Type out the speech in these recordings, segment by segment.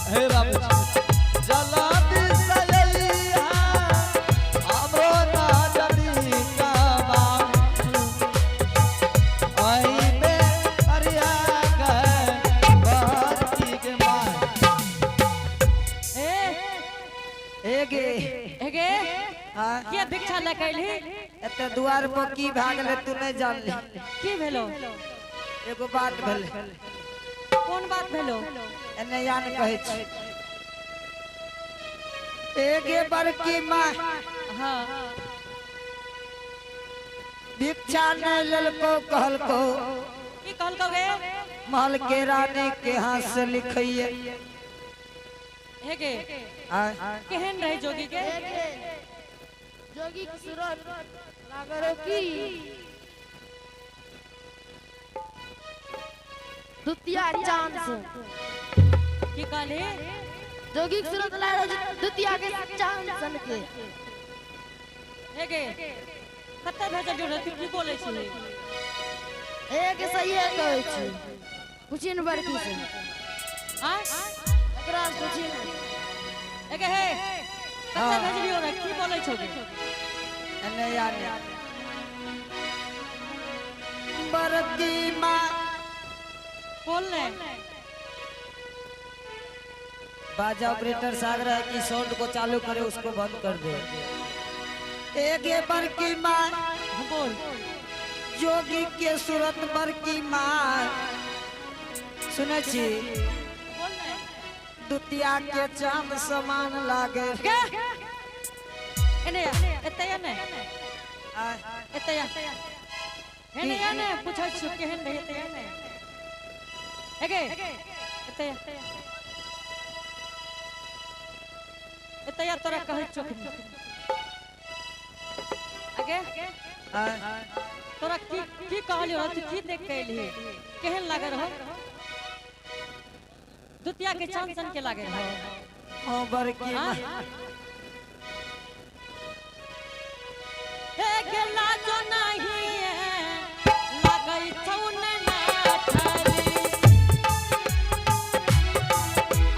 हे बाबू जला दिसैया हमरो ना जदी का आई में अरिया के बाती के मां एगे एगे हां के भिक्षा ले कैली एते दुआर पर की भागले तू नहीं जानली की भेलो एगो बात भेले कौन बात भेलो एने यान कहै छी एगे बड़की मां हां भिक्षा नहीं ललको कहलको की कहलको गे महल के रानी के हाथ से लिखइए हेगे केहन रहे जोगी के जोगी की सूरत लागरो की दुतिया चांद से की कहले जोगी की सूरत लागरो दुतिया के चांद सन के हेगे कते भेजल जो तू की बोलै छी एक सही है कहै छी पुछिन बड़की से हां एकरा से पुछिन एगे हे कते भेजलियो रे की बोलै छोगे एने यान बड़की मां बोल ले बाजा ऑपरेटर सागर है कि साउंड को चालू करे उसको बंद कर दे एक ये बड़की मां बोल जोगी के सूरत बड़की मां सुने छी बोल ले दुतिया के चांद समान लागे गे एने एतया ने एतया एने याने पूछै छी केहन रहे एतया ने एगे एतया एतया तोरा कहै चोख आगे तोरा की कहलियो तू की देख के एली केहन लागे रहो दुतिया के चांद सन के लागे रहो ओ बड़की मां हे गेला जो नहीं लागई छौन ना थाली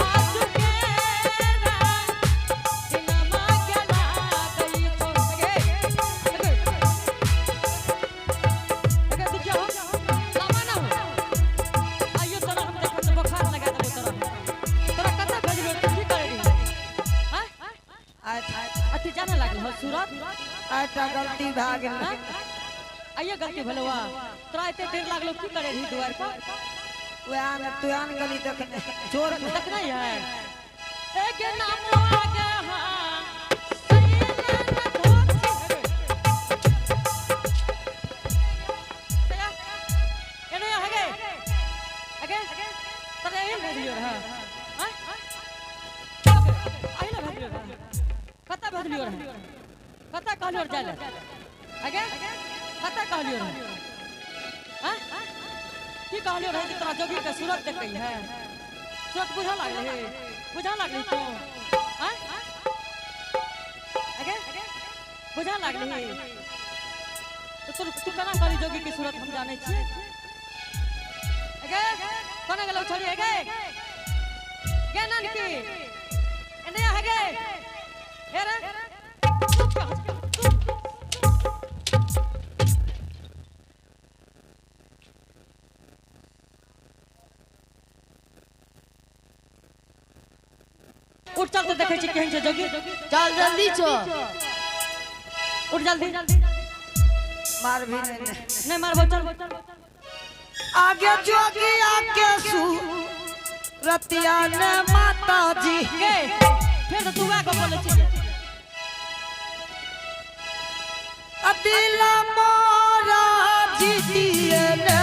आज के सिनेमा के लागई छोड़ गे दुतिया लामा ना हो आइयो तोरा हम देखो तो बुखार लगा देबो तोरा कता भेजलो तू की करे रही हां अति जाने लागल हो सूरत आटा गलती भाग गेल आइए गलती भलवा तोरा इते देर लागलो की करे रही द्वार पर वहां में तुयान गली देखने चोर देख नहीं है एक नाम आगे हां सही ना धोती एने आगे आगे तने ये भेजियो हां हां आई ना भेजियो कता भेजियो कता कहलियो जाले आगे कता कहलियो हां की कहलियो रहे तोरा जोगी के सूरत देखै है सूरत बुझा लागले तू हां आगे बुझा लागले तो तू केना करी जोगी के सूरत हम जाने छी आगे कोना गेलो छोड़ी आगे के नान की एने आगे हे रे उठ चल तो देखे छी केहन छै जोगी चल जल्दी छो उठ जल्दी मार भी नहीं मारबो चल आगे जोगी आके सु रतिया ने माता जी गे फिर तू आ को बोले छी अदिला मोरा जी दिए ने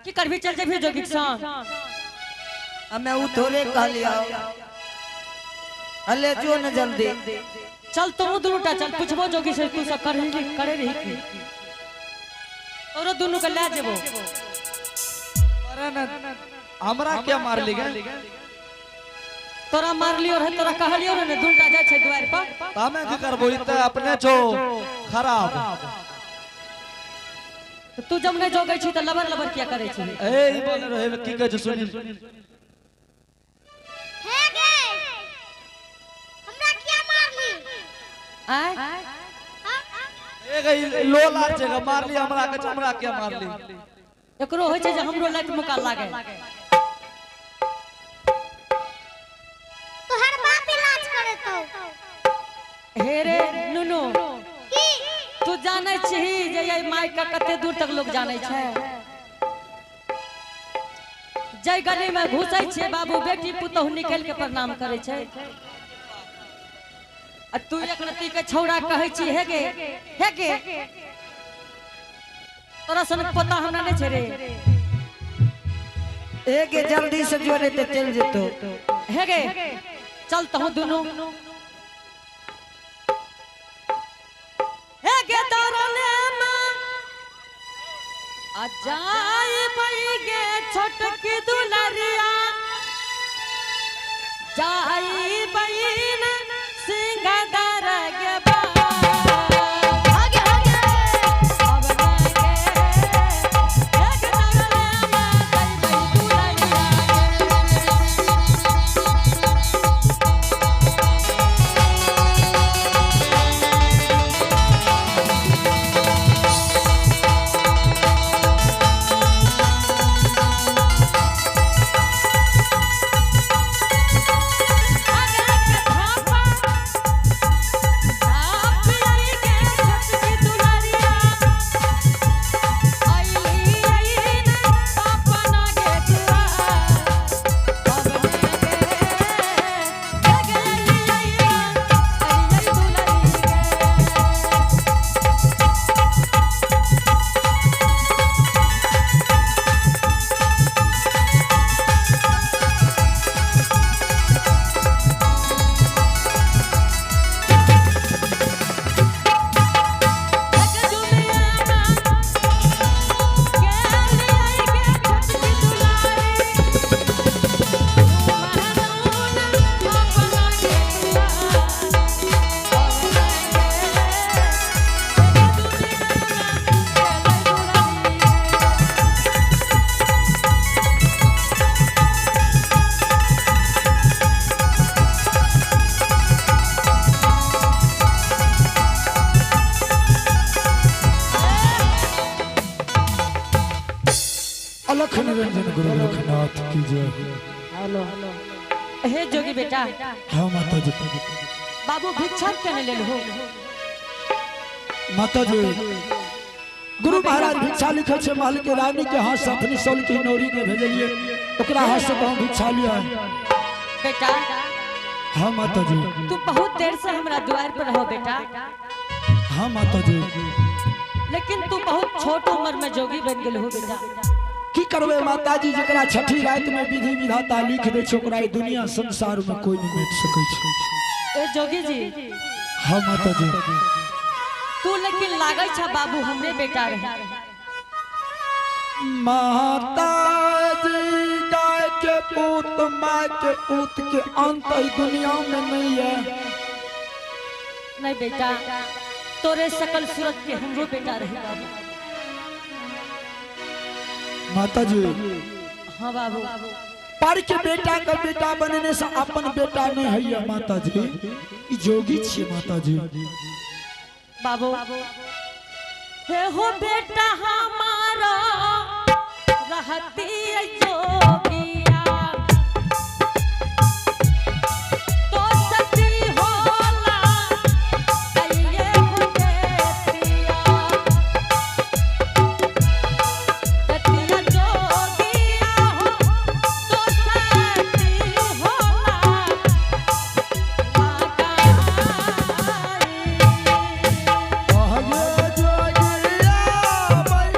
की करबी चल जेबी जोगी के संग हमें उ थोड़े कहलिया अले जो न जल्दी चल तू दुनुटा चल पूछबो जोगी से तू सब करे रही की और दोनों के ले जेबो अरे न हमरा क्या मार ली गए तोरा मार लियो रे तोरा कहलियो रे दुनुटा जाय छै द्वार पर हमें की करबो इते अपने छो खराब तो तू जब नहीं जोगै छी त लबर लबर किया करे छी ए ई बोल रहे की कह छ सुनी हे गे हमरा क्या मारली आय ए गई लोला जगह मार ली हमरा के हमरा क्या मार ली एकरो होय छै जे हमरो लाइट मुका लागे तो हर बाप इलाज करे तो हे रे नुनु की तू जानै छी जे ये माई का कते दूर तक लोग जानै छै जय गली में घुसै छै बाबू बेटी पुतहु निकल के प्रणाम करे छै आ तू एक रत्ती के छौड़ा कहै छी हे गे तोरा सन पता हमरा नहीं छै रे एक जल्दी से जोरे ते चल जेतो हे गे चल तहु दुनु हे गे दरले में आ जाई बई गे छोटकी दुलरिया जाई बईन सिंगादार गे बा आगे आगे अब गे हे गे दरले में जाई बई अलख निरंजन गुरु लोकनाथ की जय। हेलो हे जोगी बेटा हाँ माता जी। बाबू भिक्षा केने लेल हो माता जी गुरु महाराज भिक्षा लिखल छे महल के रानी के हाथ से अपनी सोल की नौरी के भेजलिए ओकरा हाथ से हम भिक्षा लिया है। बेटा हाँ माता जी। तू बहुत देर से हमरा द्वार पर हो बेटा हाँ माता जी। लेकिन तू बहुत छोट उम्र में जोगी बन गेल हो बेटा की करबे माता जी जकरा छठी रात में विधि विधाता लिख दे छै ओकरा ई दुनिया संसार में कोई नहीं मिट सकै छै। ए जोगी जी हाँ माता जी। तू लेकिन लागै छ बाबू हमरे बेटा रहे माता जी गाय के पूत माँ के पूत के अंत ई दुनिया में नहीं है। नहीं बेटा तोरे सकल सूरत के हमरो बेटा रहे बाबू माता जी हाँ बाबू पर के बेटा का बेटा बनने से अपन बेटा नहीं है माता जी ई जोगी छी माता जी। बाबू हे हो बेटा हमारा रहती जोगिया तो सती होला कइये हुतेतिया सतिया जोगिया हो तो सती होला आगे जोगिया भाई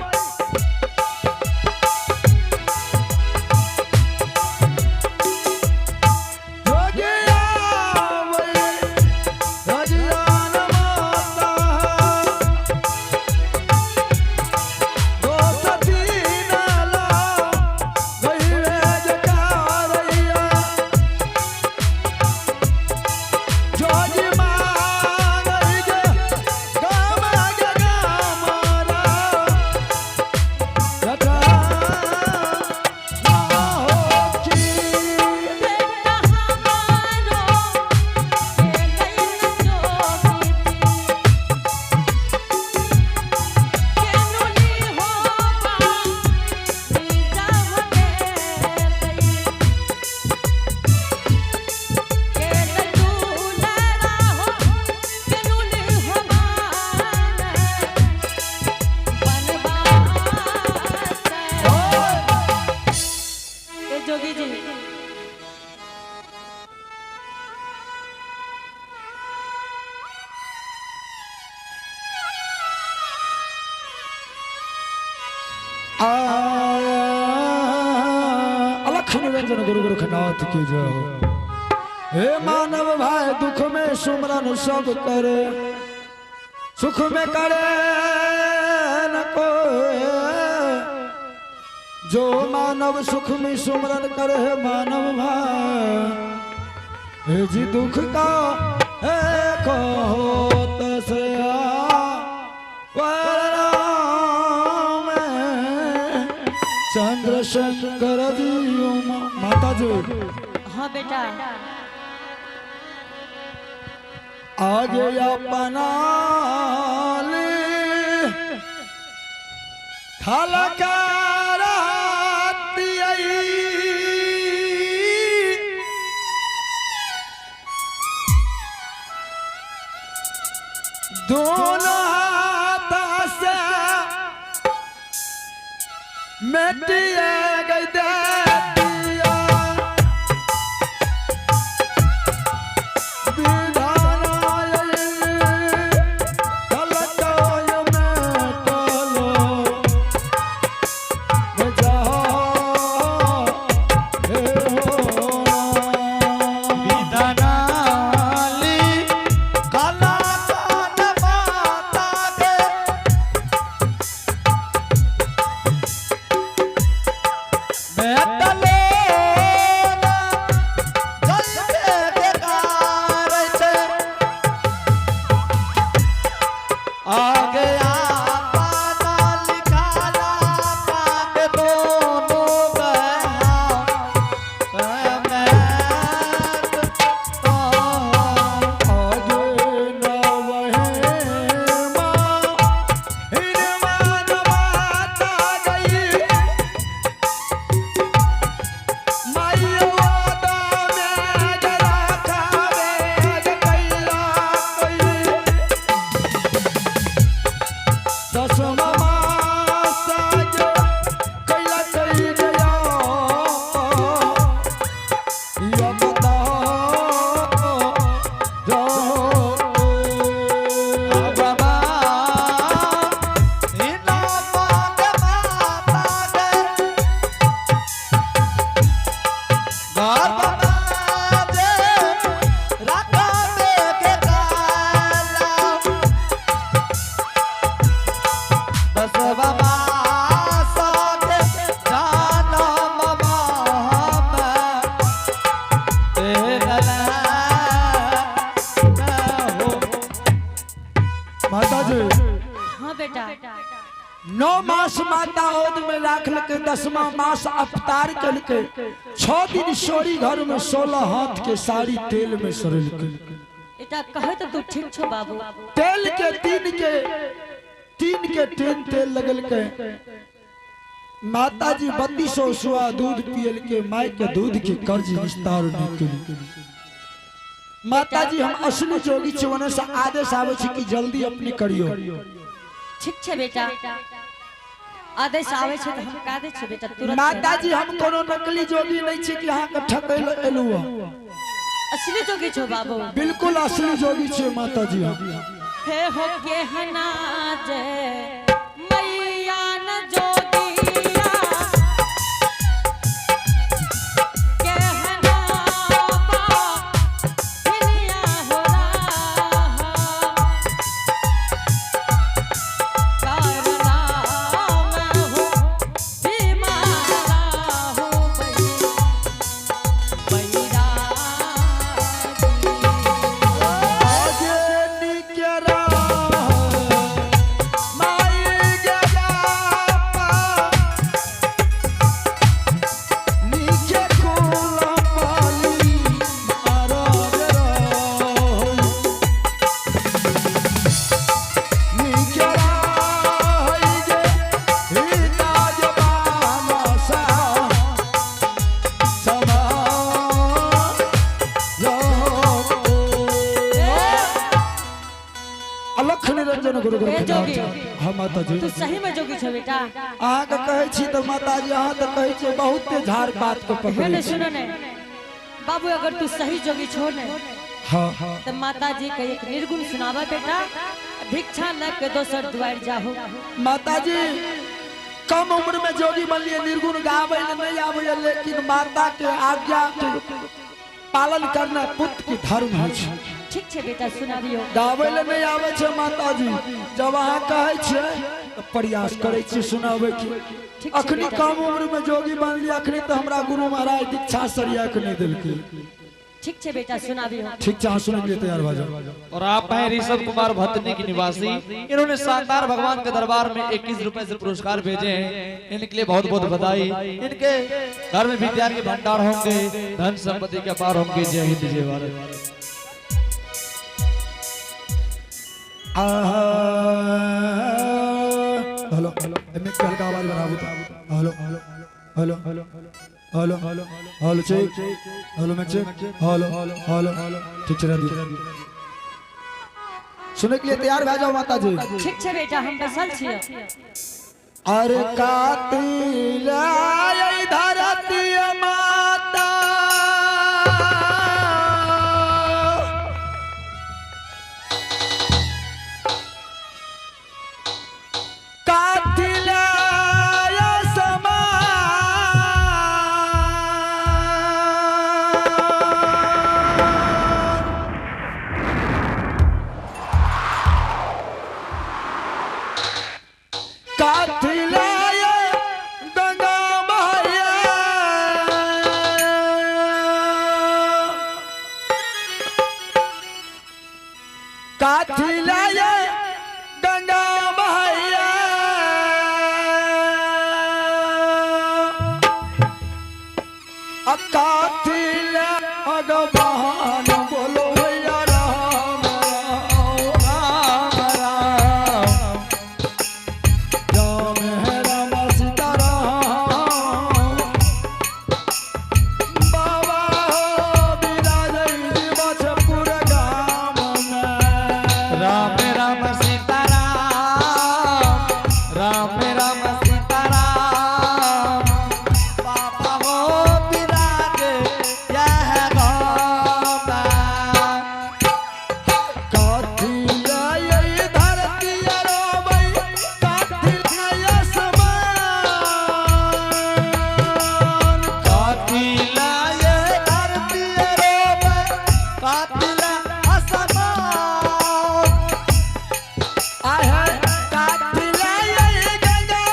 अलख निरंजन गुरु गोरखनाथ की जय। हे मानव भाई दुख में सुमरन सब करे, सुख में करे न कोई। जो मानव सुख में सुमरन करे है मानव भाई, हे जी दुख का है कहो तसया चंद्रशेखर जी। माता जी हाँ बेटा आगे अपना खलकाराती दोनों हाथ से मिटिया गई दिया हाँ बेटा 9 मास माता ओद में राखल के 10वां मास अवतार कल के 6 दिन सोरी घर में 16 हाथ के साड़ी तेल में सरल के बेटा कहे तो तू ठीक छो बाबू। तेल के तीन के तेल लगल के माता जी 3200 सुआ दूध पियल के माई के दूध के कर्ज विस्तार निकली। माता जी हम असली जोगी चवन से आदेश आवे छी कि जल्दी अपनी करियो। ठीक छे बेटा आदेश आवे छे तो हम का दे छे बेटा तुरंत। माता जी हम कोनो नकली जोगी नहीं छी कि यहाँ के ठकैल एलु। असली जोगी छो बाबू। बिल्कुल असली जोगी छे माता जी हम। हे हो के हना जे मैया न जोगिया के हना बा दुनिया हो रहा कारना मैं हूँ बीमारा हूँ बैरा आगे निकरा माई गया पा नीचे कोला पाली मारा रो निकरा है गे हिता जबाना सा समा अलख निरंजन गुरु हे जोगी। हाँ माता जी तू सही में जोगी छो बेटा। अहाँ के कहै छी तो माता जी अहाँ तो कहै छी बहुत झाड़ बात को हे पकड़े ने सुनो ने बाबू अगर तू सही जोगी छो ने हाँ हाँ तो माता जी के एक निर्गुण सुनावा बेटा भिक्षा न के दोसर द्वार जाहो। माता जी कम उम्र में जोगी बन लिए, निर्गुण गावे नहीं आवे, लेकिन माता के आज्ञा के पालन करना पुत्र की धर्म है। ठीक छे बेटा सुनाबियो। गावे नहीं आवे छे माताजी, जब अहाँ कहे छे तो प्रयास करे छे सुनावे के। अखनी कम उम्र में जोगी बन लिया, अखनी तो हमरा गुरु महाराज दीक्षा सरिया के नहीं दिलके। ठीक छे बेटा सुनाबियो। ठीक है, सुनने के लिए तैयार हो जाओ। और आप हैं ऋषभ कुमार भतनी की निवासी, इन्होंने शानदार भगवान के दरबार में 21 रुपए से पुरस्कार भेजे हैं, इनके लिए बहुत बहुत बधाई। इनके घर में विद्या के भंडार होंगे, धन संपत्ति के अपार होंगे। जय हिंद जय भारत। हेलो हेलो, मैं क्या हल्का आवाज बढ़ाऊं? Hello hello hello hello hello hello hello check, hello मैं चेक, हेलो हेलो हेलो, ठीक चला दिया। सुनने के लिए तैयार हो जाओ माता जी। ठीक छे बेटा, हम बसल छियै। अरे कातिल आई धरती माता, कातिल कातिल भगवान बोलो भैया राम राम राम राम है राम सीता राम बाबा विराज बचपुर गाम में राम राम सीता राम, राम राम सीता राम, बाबा हो विराज यह गाँव में। कातिल ये धरती रोबई, कातिल आसमान, कातिल ये धरती रोबई, कातिल आसमान। आहे कातिल ये गंगा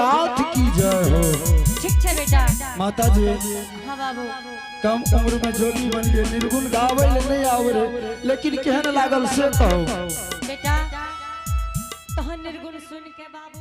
निर्गुणनाथ की जय हो। ठीक है बेटा। माता जी हाँ बाबू। कम उम्र में जोगी बन गए, निर्गुण गावे ले नहीं आवे, लेकिन केहन लागल से कहो। बेटा तोहन निर्गुण सुन के बाबू